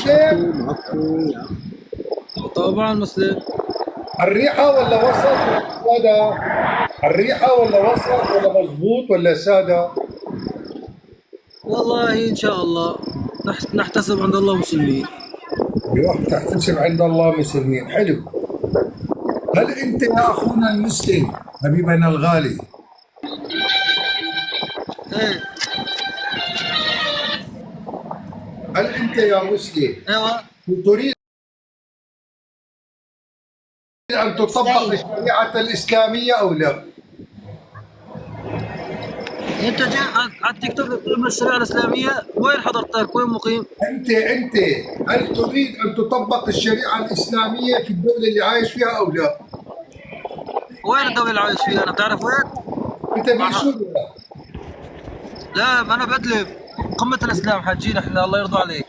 مسلم؟ طبعا مسلم. الريحة ولا وسط ولا سادة؟ الريحة ولا وسط ولا مضبوط ولا سادة؟ والله إن شاء الله نحتسب عند الله مسلمين. بيروح تحتسب عند الله مسلمين. حلو. هل أنت يا أخونا المسلم حبيبنا الغالي، إيه. هل أنت يا مسلم أيوة. تريد أن تطبق الشريعة الإسلامية أو لا؟ أنت جاي على التيك توك تقول من الشريعة الإسلامية، وين حضرتك؟ وين مقيم؟ أنت هل تريد أن تطبق الشريعة الإسلامية في الدولة اللي عايش فيها أو لا؟ وين الدولة اللي عايش فيها؟ أنا بتعرف وين؟ أنت بسوريا. لا أنا بدلب قمة الإسلام حاجين إحنا، الله يرضى عليك.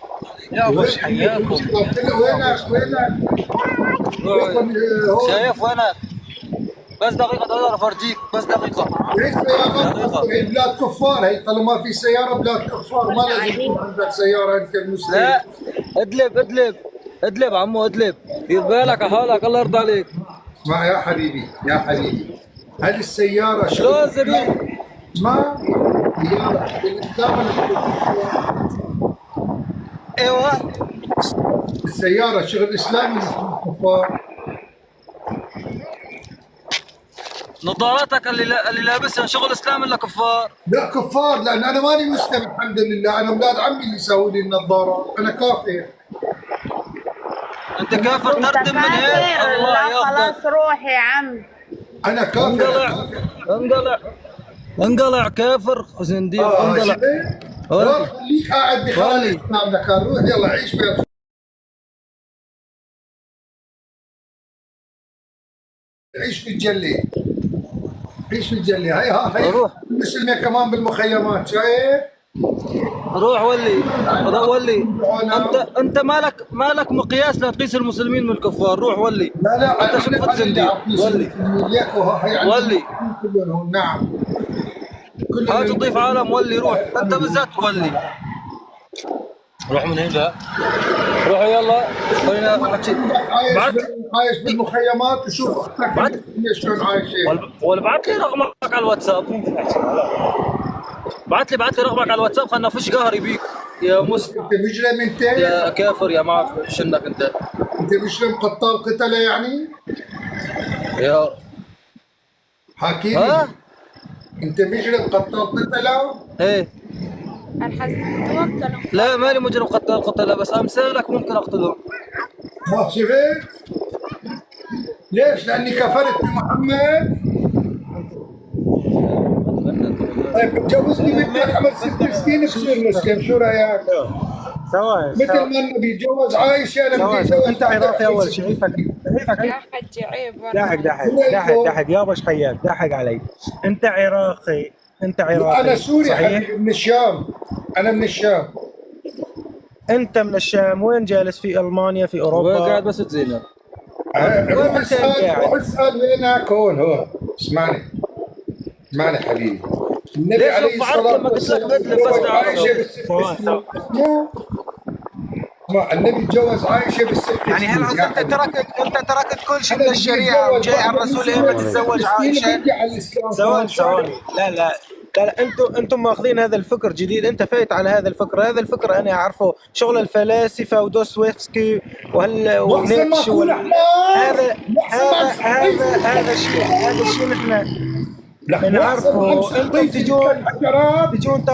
يا ابو حياكم. وينك؟ شايف وينك؟ بس دقيقة أقدر أفرجيك، بس دقيقة. هي سيارات بلاد كفار، هي طالما في سيارة بلاد كفار ما لازم يكون عندك سيارة أنت المسلم. لا ادلب عمو ادلب، دير بالك على حالك الله يرضى عليك. اسمع يا حبيبي هل السيارة شلون زبيب؟ اسمع، سيارة بالإسلام ايوه السيارة شغل إسلامي مش كفار. نظاراتك اللي لابسها شغل اسلام ولا كفار؟ لا كفار، لأن أنا ماني مسلم الحمد لله، أنا أولاد عمي اللي يسووا لي النظارة، أنا كافر. انت كافر تردم من هيك الله لا ياخذك. خلاص روح يا عم. أنا كافر. انقلع كافر زنديق انقلع. روح خليك قاعد بخلال الإسلام لك، روح يلا عيش عيش في الجلة، عيش في الجلة. هي روح مسلمة كمان بالمخيمات، شايف؟ روح ولي انت مالك مقياس لا تقيس المسلمين من الكفار. روح ولي. لا انت شوف زنديق ولي. كلهم نعم. ها تضيف عالم ولي. روح انت بالذات ولي. روح من هنا، روح يلا خلينا نحكي. عايش بالمخيمات وشوف اختك شلون عايشه. ولا بعت لي رقمك على الواتساب. بعت لي رقمك على الواتساب، خلنا فيش قهري بيك يا مسلم. انت مجرم انت؟ يا كافر يا ما اعرف شنك انت. انت مجرم قتال قتله يعني؟ يا حكي لي. انت مجرم قتال قتله؟ ايه الحس توكلوا. لا ماني مجرم قتله، بس امثالك ممكن اقتلهم. شفت؟ ليش؟ لاني كفرت بمحمد؟ طيب تجوزني بنتك عمر 6 سنين بصير مسلم، شو رايك؟ ثواني مثل ما النبي تجوز عائشه انا بدي اتجوز. انت عراقي اول شيء. يا حجي عيب. ضحك يابا حياك، ضحك علي. انت عراقي انا سوري صحيح؟ من الشام. انا من الشام. انت من الشام، وين جالس؟ في المانيا، في اوروبا؟ قاعد بس تزينه. روح اسال وينك. هون اسمعني حبيبي. النبي عليه الصلاه والسلام النبي تجوز عائشه بالست. يعني هل انت تركت كل شيء من الشريعه وجاي على الرسول اما تتزوج عائشه؟ ثواني لا انتم ماخذين هذا الفكر جديد. انت فايت على هذا الفكر انا اعرفه، شغل الفلاسفه ودوستويفسكي ونيتشه هذا الشيء نحن نعرفه. انتم تجون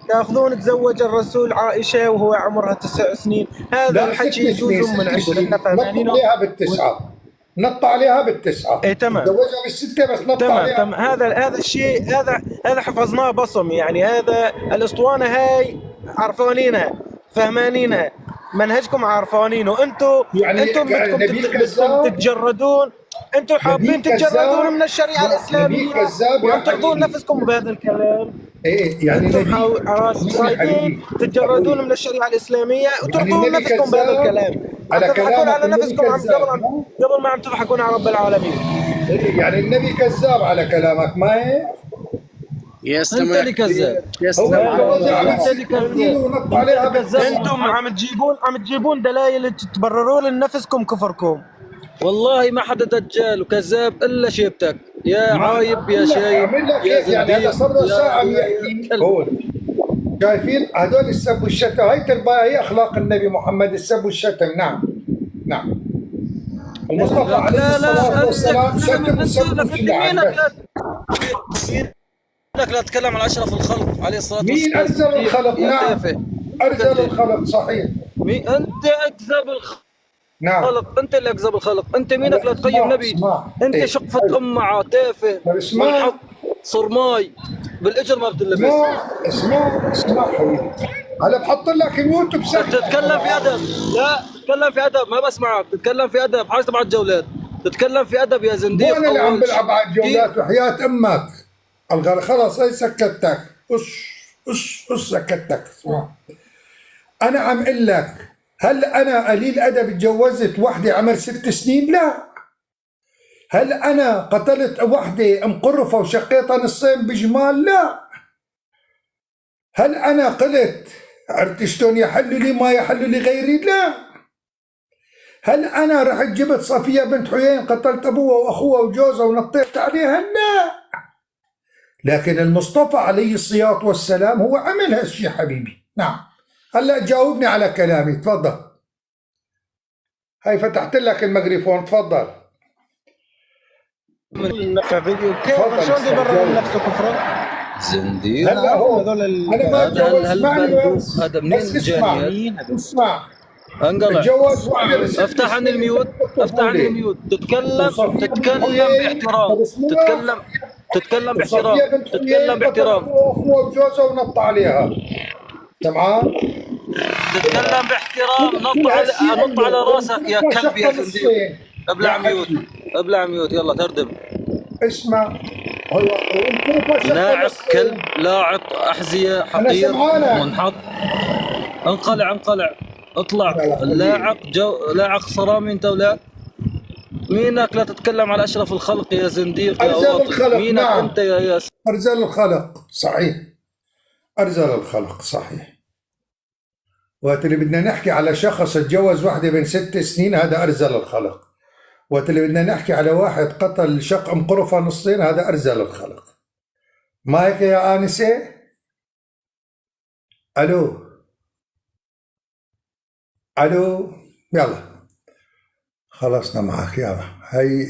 تاخذون تزوج الرسول عائشه وهو عمرها 9 سنين. هذا الحكي يجوز من عنده، نحن فاهمينه. نط عليها بالتسعة. ايه تمام. تزوجها بالستة بس نط عليها. تمام. هذا الشيء هذا حفظناه بصم، يعني هذا الاسطوانه هاي عرفانينها فهمانينها، منهجكم عارفانينه. انتم بدكم تتجردون، انتم حابين تتجردون من الشريعه الاسلاميه وترضون نفسكم بهذا الكلام. ايه يعني انتم حابين تتجردون من الشريعه الاسلاميه وترضون نفسكم بهذا الكلام. تضحكون على نفسكم قبل ما عم تضحكون على رب العالمين. يعني النبي كذاب على كلامك، ما هيك؟ انت اللي كذاب. هو الجواز عمل انت اللي 6 كذاب. سنين ونط عليها انتم عم تجيبون دلائل تبرروا لنفسكم كفركم. والله ما حدا دجال وكذاب الا شيبتك يا عايب يا شايب اعمل لك يا هيك يعني هذا صار له يا- ساعه يا بيحكي كلب. هون. شايفين هذول السب والشتم، هي ترباية، هي اخلاق النبي محمد، السب والشتم. نعم نعم. المصطفى عليه لا الصلاه والسلام شتم وسب انت وكل عام. مينك لا تتكلم على اشرف الخلق عليه الصلاه والسلام. مين ارسل الخلق؟ يا نعم تافه. ارسل الخلق صحيح. انت اكذب الخلق. نعم انت اللي اكذب الخلق. انت مينك لا تقيم اسمع، نبي. اسمع. انت إيه. شقفة مع تافه طب اسمع. والحق صرماي بالاجر ما بتلبس. اسمع حبيبي، هلا بحط لك ميوت بسكت. تتكلم في ادب. لا تتكلم في ادب، ما بسمعك. تتكلم في ادب، حاجة تبع الجولات. تتكلم في ادب يا زنديق. مو انا اللي عم بلعب على الجولات وحياة امك. خلاص هي سكتتك. سكتتك. اسمع، انا عم اقول لك، هل انا قليل ادب اتجوزت وحده عمر 6 سنين؟ لا. هل انا قتلت وحده مقرفه وشقيتها نصين بجمال؟ لا. هل انا قلت عرفت شلون يحل لي ما يحل لغيري؟ لا. هل انا رحت جبت صفيه بنت حيين قتلت ابوها واخوها وجوزها ونطيت عليها؟ لا. لكن المصطفى عليه الصلاه والسلام هو عمل هالشيء حبيبي. نعم. هلا جاوبني على كلامي، تفضل. هاي فتحت لك الميكروفون، تفضل. كيف شلون بيبرر لنفسه كفره؟ زنديق. هلا هو هذول انا ما اتجوز. اسمعني بس. هذا منين بس اسمع اسمع. انقلع. اتجوز وحده بس. افتح عني الميوت. افتح عني الميوت. تتكلم باحترام. تتكلم باحترام. تتكلم باحترام. اخوه وجوزها ونط عليها. سمعان؟ تتكلم باحترام. نط على راسك يا كلب يا زنديق. ابلع ميوت. ابلع ميوت. يلا تردم. اسمع، هو لاعب كلب، لاعب احذيه، حقير، منحط. انقلع. اطلع. لاعق صرامي انت ولا مينك لا تتكلم على اشرف الخلق يا زنديق يا ارزل الخلق. مينك نعم. انت يا ارزل الخلق صحيح. ارزل الخلق صحيح. وقت اللي بدنا نحكي على شخص اتجوز وحده بين 6 سنين هذا ارزل الخلق. وقت اللي بدنا نحكي على واحد قتل شق مقرفه نصين هذا ارزل الخلق. ما هيك يا انسه؟ الو يلا خلصنا معك. يلا هي